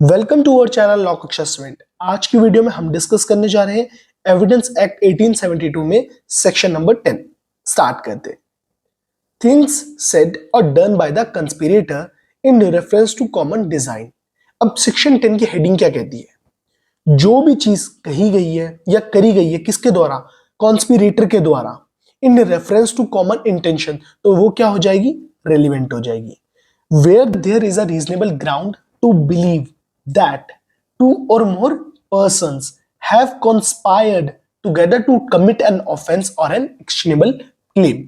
Welcome to our channel law Kaksha student. आज की video में हम डिस्कस करने जा रहे हैं एविडेंस एक्ट 1872 में सेक्शन नंबर 10। स्टार्ट करते हैं। थिंग्स सेड और done by the conspirator in reference to common design. अब सेक्शन 10 की हेडिंग क्या कहती है? जो भी चीज कही गई है या करी गई है किसके द्वारा? कॉन्स्पिरेटर के द्वारा, in reference to common intention, तो वो क्या हो जाएगी? रेलिवेंट हो जाएगी। Where there is a reasonable ground to believe that two or more persons have conspired together to commit an offense or an actionable claim।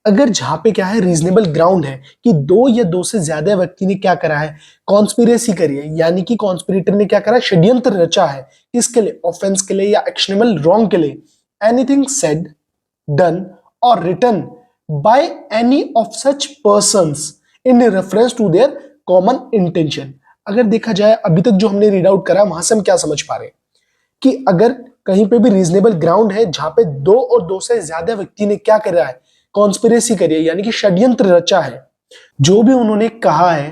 अगर जहां पे क्या है, रीजनेबल ग्राउंड है कि दो या दो से ज्यादा व्यक्ति ने क्या करा है, कॉन्स्पिरेसी करी है, यानी कि कॉन्स्पिरेटर ने क्या करा, षड्यंत्र रचा है, किसके लिए? ऑफेंस के लिए या एक्शनेबल रॉन्ग के लिए। एनीथिंग सेड, डन और written by any of such persons in reference to their common intention. अगर देखा जाए अभी तक जो हमने रीड आउट करा, वहां से हम क्या समझ पा रहे हैं कि अगर कहीं पे भी रीजनेबल ग्राउंड है जहां पे दो और दो से ज्यादा व्यक्ति ने क्या करा है, कॉन्स्पिरेसी करी है, यानी कि षड्यंत्र रचा है, जो भी उन्होंने कहा है,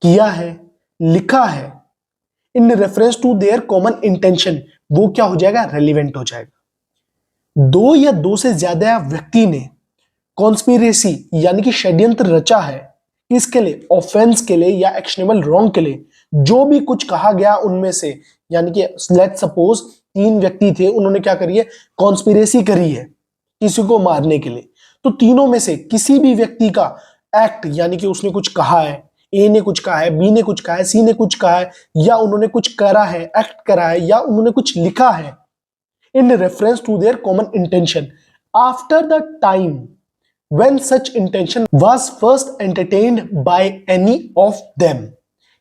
किया है, लिखा है, in reference to their common intention, वो क्या हो जाएगा? रेलिवेंट हो जाएगा। दो या दो से ज्यादा व्यक्ति ने कॉन्स्पिरेसी यानी कि षड्यंत्र रचा है, किसके लिए? ऑफेंस के लिए या एक्शनेबल रॉन्ग के लिए। जो भी कुछ कहा गया उनमें से, यानी कि लेट्स सपोज 3 व्यक्ति थे, उन्होंने क्या करी है? कॉन्स्पिरेसी करी है किसी को मारने के लिए। तो तीनों में से किसी भी व्यक्ति का एक्ट, यानी कि उसने कुछ कहा है, ए ने कुछ कहा है, बी ने कुछ कहा है, सी ने कुछ कहा है, या उन्होंने कुछ करा है, एक्ट करा है, या उन्होंने कुछ लिखा है, in reference to their common intention after the time when such intention was first entertained by any of them।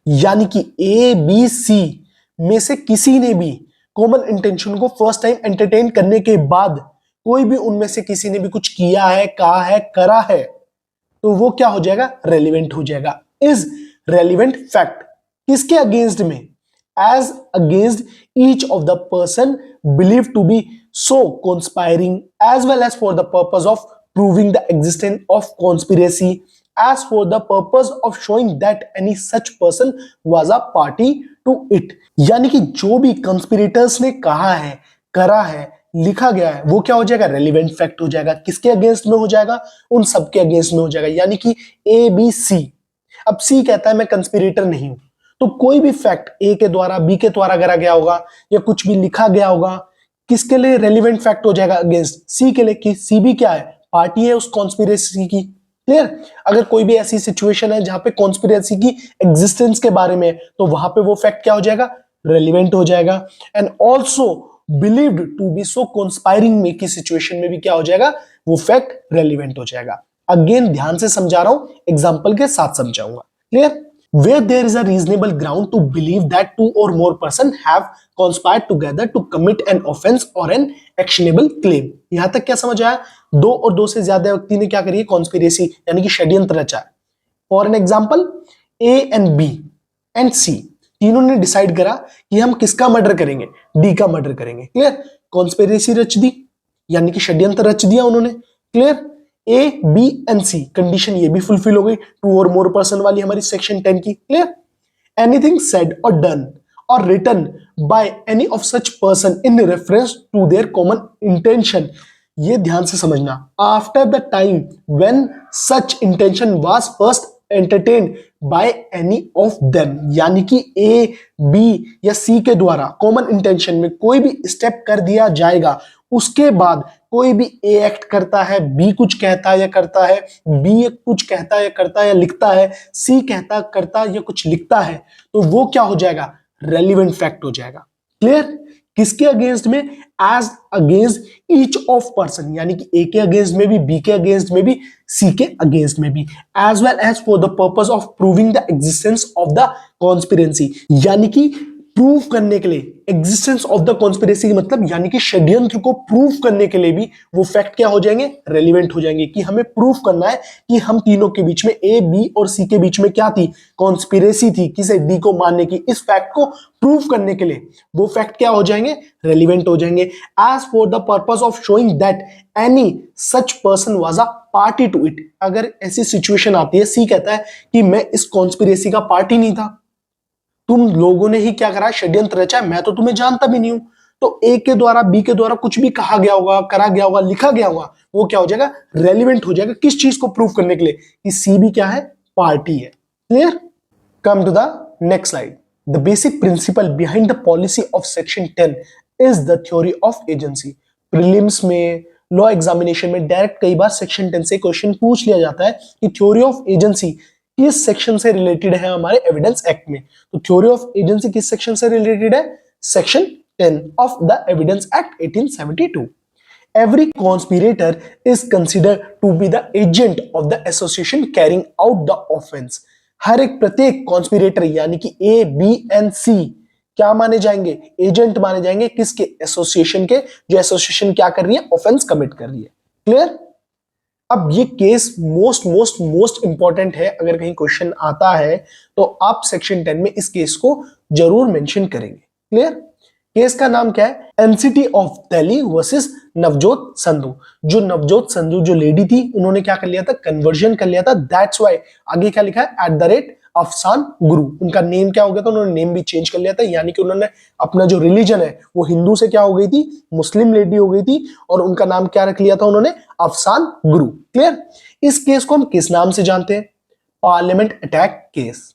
यानी कि ए बी सी में से किसी ने भी कॉमन इंटेंशन को फर्स्ट टाइम एंटरटेन करने के बाद कोई भी उनमें से किसी ने भी कुछ किया है, कहा है, करा है, तो वो क्या हो जाएगा? रेलिवेंट हो जाएगा। इज रेलिवेंट फैक्ट किसके अगेंस्ट में? As against each of the person believe to be so conspiring as well as for the purpose of proving the existence of conspiracy as for the purpose of showing that any such person was a party to it। यानी कि जो भी कंस्पिरेटर्स ने कहा है, करा है, लिखा गया है, वो क्या हो जाएगा? रेलिवेंट फैक्ट हो जाएगा। किसके अगेंस्ट में हो जाएगा? उन सबके अगेंस्ट में हो जाएगा। यानी कि ए बी सी। अब सी कहता है मैं कंस्पिरेटर नहीं हूं, तो कोई भी फैक्ट ए के द्वारा, बी के द्वारा करा गया होगा या कुछ भी लिखा गया होगा, किसके लिए रेलिवेंट फैक्ट हो जाएगा? अगेंस्ट सी के लिए, कि सी भी क्या है? पार्टी है उस कॉन्स्पिरेसी की। क्लियर? अगर कोई भी ऐसी सिचुएशन है जहां पे कॉन्स्पिरेसी की एग्जिस्टेंस के बारे में, तो वहां पे वो फैक्ट क्या हो जाएगा? रेलिवेंट हो जाएगा। And also believed to be so conspiring में की सिचुएशन में भी क्या हो जाएगा? वो फैक्ट रेलिवेंट हो जाएगा। अगेन ध्यान से समझा रहा हूं, एग्जाम्पल के साथ समझाऊंगा। Clear? Where there is a reasonable ground to believe that two or more persons have conspired together to commit an offense or an actionable claim। यहां तक क्या समझ आया? दो और दो से ज्यादा व्यक्ति ने क्या करी है? कॉन्स्पिरेसी यानी कि षड्यंत्र रचा है। For an example, A and B and C तीनों ने डिसाइड करा कि हम किसका मर्डर करेंगे? डी का मर्डर करेंगे। क्लियर? कॉन्स्पिरेसी रच दी, यानी कि षड्यंत्र रच दिया उन्होंने। Clear? A B and C condition ये भी फुलफिल हो गई, टू और मोर पर्सन वाली हमारी सेक्शन 10 की। क्लियर? एनीथिंग सेड और डन और written by any of such person in reference to their common intention. ये ध्यान से समझना, after the time when such intention was first entertained by any of them, यानी कि ए बी या सी के द्वारा कॉमन इंटेंशन में कोई भी स्टेप कर दिया जाएगा, उसके बाद कोई भी ए एक्ट करता है, बी कुछ कहता है या करता है, बी कुछ कहता है या करता है या लिखता है, सी कहता करता या कुछ लिखता है, तो वो क्या हो जाएगा? रेलिवेंट फैक्ट हो जाएगा। क्लियर? किसके अगेंस्ट में? As against each of person, यानी कि ए के अगेंस्ट में भी, बी के अगेंस्ट में भी, सी के अगेंस्ट में भी, as well as for the purpose of proving the existence of the conspiracy, यानी कि प्रूव करने के लिए एग्जिस्टेंस ऑफ द कॉन्स्पिरेसी मतलब यानी कि षड्यंत्र को प्रूव करने के लिए भी वो फैक्ट क्या हो जाएंगे? रेलिवेंट हो जाएंगे। कि हमें प्रूव करना है कि हम तीनों के बीच में, ए बी और सी के बीच में क्या थी? कॉन्स्पिरेसी थी, किसे? डी को मारने की। इस फैक्ट को प्रूव करने के लिए वो फैक्ट क्या हो जाएंगे? रेलिवेंट हो जाएंगे। As for the purpose of showing that any such person was a party to it. अगर ऐसी सिचुएशन आती है, सी कहता है कि मैं इस कॉन्स्पिरेसी का पार्टी नहीं था, तुम लोगों ने ही क्या करा, षड्यंत्र रचा है, मैं तो तुम्हें जानता भी नहीं हूं। तो ए के द्वारा बी के द्वारा कुछ भी कहा गया होगा, करा गया होगा, लिखा गया होगा, वो क्या हो जाएगा, रेलिवेंट हो जाएगा किस चीज को प्रूव करने के लिए कि सी भी क्या है, पार्टी है। Clear? Come to the next slide. The basic principle behind the policy of section 10 is the theory of agency. Prelims में, लॉ एग्जामिनेशन में डायरेक्ट कई बार सेक्शन 10 से क्वेश्चन पूछ लिया जाता है कि थ्योरी ऑफ एजेंसी किस सेक्शन से रिलेटेड है हमारे एविडेंस एक्ट में। तो थ्योरी ऑफ एजेंसी किस सेक्शन से रिलेटेड है, section 10 of the evidence act 1872। Every conspirator is considered to be the agent of the association carrying out the offense। हर एक प्रत्येक कॉन्स्पिरेटर यानी कि ए, बी एंड सी क्या माने जाएंगे, एजेंट माने जाएंगे किसके, एसोसिएशन के, जो एसोसिएशन क्या कर रही है, ऑफेंस कमिट कर रही है। क्लियर? अब ये case most most most important है, अगर कहीं क्वेश्चन आता है तो आप सेक्शन 10 में इस केस को जरूर मेंशन करेंगे। क्लियर? केस का नाम क्या है, NCT of Delhi versus Navjot Sandhu. जो नवजोत संधू जो लेडी थी, उन्होंने क्या कर लिया था, कन्वर्जन कर लिया था। दैट्स वाई आगे क्या लिखा है, @अफसान गुरु। उनका नेम क्या हो गया था, उन्होंने नेम भी चेंज कर लिया था, यानी कि उन्होंने अपना जो रिलीजन है वो हिंदू से क्या हो गई थी, मुस्लिम लेडी हो गई थी, और उनका नाम क्या रख लिया था उन्होंने, अफसान गुरु। क्लियर? इस केस को हम किस नाम से जानते हैं, parliament attack case.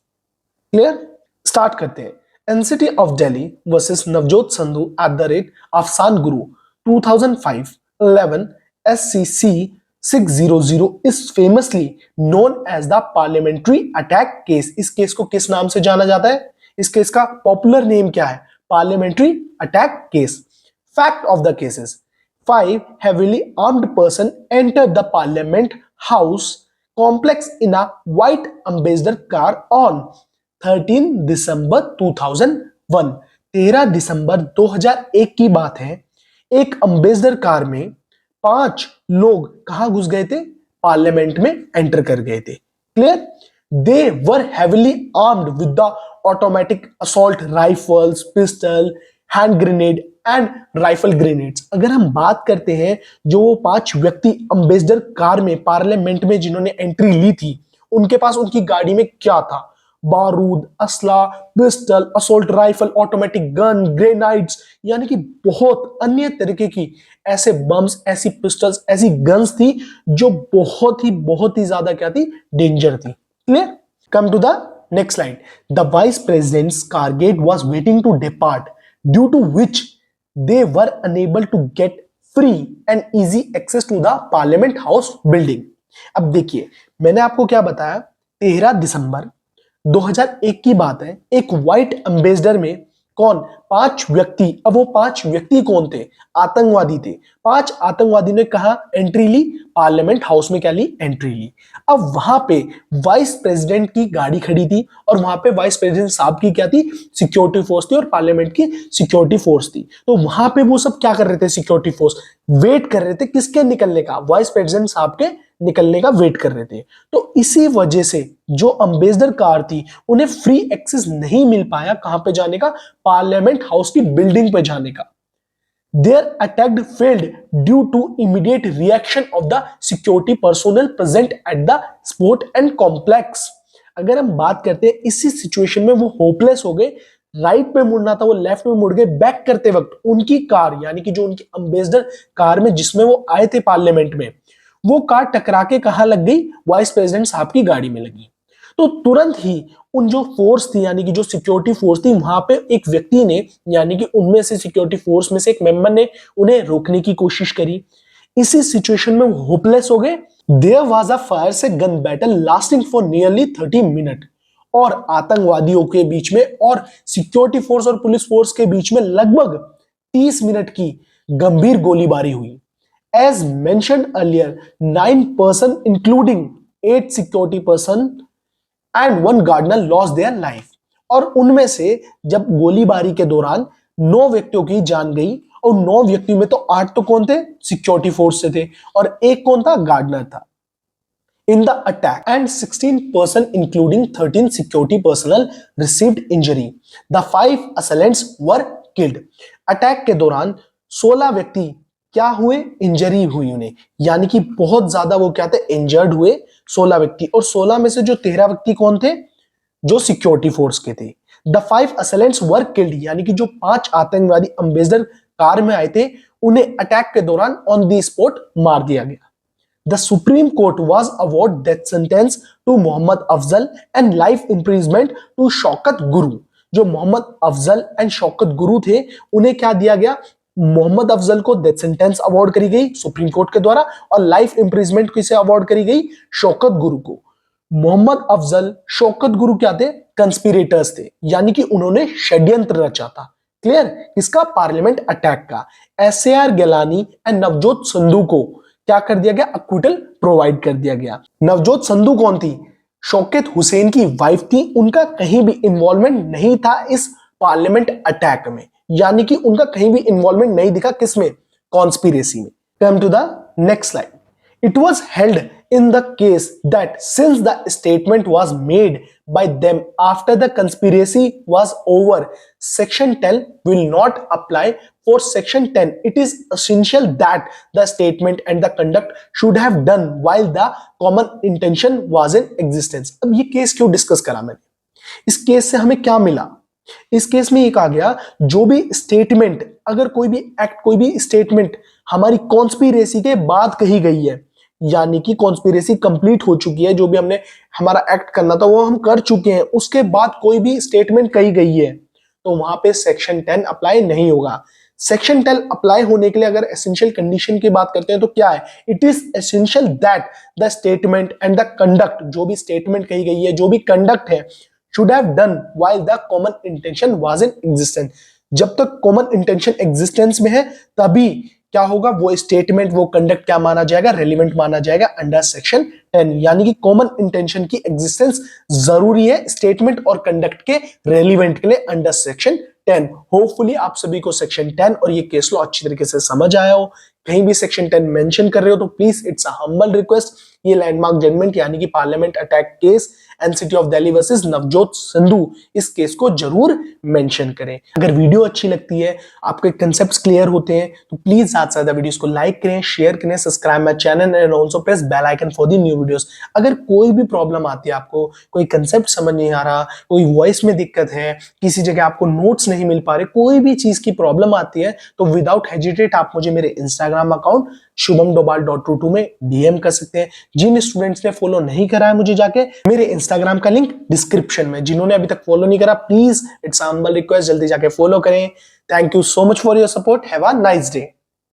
Clear? Start करते हैं। NCT of Delhi versus Navjot Sandhu @अफसान Guru 2005-11 SCC 600 is famously known as the parliamentary attack case। इस केस को किस नाम से जाना जाता है, इस केस का पॉपुलर नेम क्या है, parliamentary attack case. Fact of the cases: 5 heavily armed person entered the parliament house complex in a white ambassador car on 13 दिसंबर 2001। 13 दिसंबर 2001 की बात है। एक अम्बेसडर कार में 5 लोग कहां घुस गए थे, पार्लियामेंट में एंटर कर गए थे। Clear? They were heavily armed with the automatic assault rifles, pistol, hand grenade and rifle grenades. अगर हम बात करते हैं जो वो 5 व्यक्ति अम्बेसडर कार में पार्लियामेंट में जिन्होंने एंट्री ली थी, उनके पास उनकी गाड़ी में क्या था, बारूद, असला, pistol, assault rifle, automatic gun, grenades, यानी कि बहुत अन्य तरीके की ऐसे बम्स, ऐसी पिस्टल्स, ऐसी गन्स थी जो बहुत ही ज्यादा क्या थी, डेंजर थी। Clear? Come to the next slide. The vice president's car gate was waiting to depart due to which they were enable to get free and easy access to the parliament house building. अब देखिए, मैंने आपको क्या बताया, 13 दिसंबर 2001 की बात है। एक व्हाइट एम्बेसडर में कौन, 5 व्यक्ति। अब वो 5 व्यक्ति कौन थे, आतंकवादी थे। 5 आतंकवादी ने कहा एंट्री ली, पार्लियामेंट हाउस में क्या ली, एंट्री ली। अब वहां पे वाइस प्रेसिडेंट की गाड़ी खड़ी थी और वहां पे वाइस प्रेसिडेंट साहब की क्या थी, सिक्योरिटी फोर्स थी और पार्लियामेंट की सिक्योरिटी फोर्स थी। तो वहां पे वो सब क्या कर रहे थे, सिक्योरिटी फोर्स वेट कर रहे थे किसके निकलने का, वाइस प्रेसिडेंट साहब के निकलने का वेट कर रहे थे। तो इसी वजह से जो अम्बेसडर कार थी उन्हें फ्री एक्सेस नहीं मिल पाया, कहां पे जाने का, पार्लियामेंट हाउस की बिल्डिंग पे जाने का। Their attack failed due to immediate reaction of the security personnel present at the spot and complex। अगर हम बात करते हैं इसी सिचुएशन में वो होपलेस हो गए, राइट पे मुड़ना था वो लेफ्ट में मुड़ गए। बैक करते वक्त उनकी कार, यानी कि जो उनकी अम्बेसडर कार में जिसमें वो आए थे पार्लियामेंट में, वो कार टकरा के कहां लग गई, वाइस प्रेसिडेंट साहब की गाड़ी में लगी। तो तुरंत ही उन जो फोर्स थी, यानी कि जो सिक्योरिटी फोर्स थी, वहां पे एक व्यक्ति ने, यानी कि उनमें से सिक्योरिटी फोर्स में से एक मेंबर ने उन्हें रोकने की कोशिश करी। इसी सिचुएशन में वो होपलेस हो गए। देयर वाज अ फायर से gun battle lasting for nearly 30 minute. और आतंकवादियों के बीच में और सिक्योरिटी फोर्स और पुलिस फोर्स के बीच में लगभग 30 मिनट की गंभीर गोलीबारी हुई। As mentioned earlier, 9 person including 8 security person and 1 gardener lost their life। और उनमें से जब गोलीबारी के दौरान 9 व्यक्तियों की जान गई, और 9 व्यक्तियों में तो 8 तो कौन थे, सिक्योरिटी फोर्स से थे, और एक कौन था, गार्डनर था। In the attack and 16 person including 13 security personnel received injury। The 5 assailants were killed। Attack के दौरान 16 व्यक्ति क्या हुए, इंजरी हुई उन्हें, यानी कि बहुत ज्यादा वो क्या थे, इंजर्ड हुए 16 व्यक्ति। और 16 में से जो 13 व्यक्ति कौन थे, जो सिक्योरिटी फोर्स के थे। द 5 assailants वर किल्ड, यानी कि जो 5 आतंकवादी अम्बेसडर कार में आए थे उन्हें अटैक के दौरान ऑन द स्पॉट मार दिया गया। The Supreme Court was awarded death sentence to Mohammad Afzal and life imprisonment to Shaukat Guru। जो मोहम्मद अफजल एंड शौकत गुरु थे उन्हें क्या दिया गया? मोहम्मद अफजल को डेथ सेंटेंस अवार्ड करी गई सुप्रीम कोर्ट के द्वारा और लाइफ इंप्रिजमेंट किसे अवार्ड करी गई? शौकत गुरु को। मोहम्मद अफजल शौकत गुरु क्या थे? कंस्पिरेटर्स थे, यानी कि उन्होंने षड्यंत्र रचा था। क्लियर? किसका? पार्लियामेंट अटैक का। SAR गिलानी एंड नवजोत संधू को क्या कर दिया गया? अक्विटल प्रोवाइड कर दिया गया। नवजोत संधू कौन थी? शौकत हुसैन की वाइफ थी। उनका कहीं भी इन्वॉल्वमेंट नहीं था इस पार्लियामेंट अटैक में, यानी कि उनका कहीं भी इन्वॉल्वमेंट नहीं दिखा किसमें? कॉन्स्पिरेसी में। Come to the next slide. It was held in the case that since the statement was made by them after the conspiracy was over, Section 10 will not apply for Section 10. It is essential that the statement and the conduct should have done while the common intention was in existence. अब ये case क्यों discuss करा मैंने? इस case से हमें क्या मिला? इस केस में ये कहा गया जो भी स्टेटमेंट, अगर कोई भी एक्ट, कोई भी स्टेटमेंट हमारी कॉन्स्पिरेसी के बाद कही गई है, यानी कि कॉन्स्पिरेसी कंप्लीट हो चुकी है, जो भी हमने हमारा एक्ट करना था वो हम कर चुके हैं, उसके बाद कोई भी स्टेटमेंट कही गई है तो वहां पे सेक्शन 10 अप्लाई नहीं होगा। सेक्शन 10 अप्लाई होने के लिए अगर एसेंशियल कंडीशन की बात करते हैं तो क्या है? It is essential that the statement and the conduct, जो भी स्टेटमेंट कही गई है, जो भी कंडक्ट है, should have done while the common intention was in existence। जब तक कॉमन इंटेंशन एग्जिस्टेंस में है तभी क्या होगा? वो स्टेटमेंट, वो कंडक्ट क्या माना जाएगा? रेलिवेंट माना जाएगा अंडर सेक्शन 10। यानी कि कॉमन इंटेंशन की एग्जिस्टेंस जरूरी है स्टेटमेंट और कंडक्ट के रेलिवेंट के लिए अंडर सेक्शन 10। होपफुली आप सभी को सेक्शन 10 और ये केस लॉ अच्छी तरीके से समझ आया हो। कहीं भी सेक्शन 10 मेंशन कर रहे हो तो please it's a humble request, ये लैंडमार्क जजमेंट यानी कि parliament attack case and city of Delhi versus Navjot Sandhu, इस केस को जरूर मेंशन करें। अगर वीडियो अच्छी लगती है, आपके कंसेप्ट्स क्लियर होते हैं तो प्लीज ज्यादा से ज्यादा वीडियोस को लाइक करें, शेयर करें, subscribe my channel and also press bell icon for the new videos. अगर कोई भी प्रॉब्लम आती है, आपको कोई कंसेप्ट समझ नहीं आ रहा, कोई वॉइस में दिक्कत है, किसी जगह आपको नोट्स नहीं मिल पा रहे, कोई भी चीज की प्रॉब्लम आती है तो विदाउट हेजिटेट आप मुझे मेरे इंस्टाग्राम अकाउंट shubhamdobal.22 में डीएम कर सकते हैं। जिन स्टूडेंट्स ने फॉलो नहीं करा है मुझे जाके मेरे इंस्टाग्राम का लिंक डिस्क्रिप्शन में, जिन्होंने अभी तक फॉलो नहीं करा प्लीज इट्स हम्बल रिक्वेस्ट जल्दी जाके फॉलो करें। Thank you so much for your support. Have a nice day.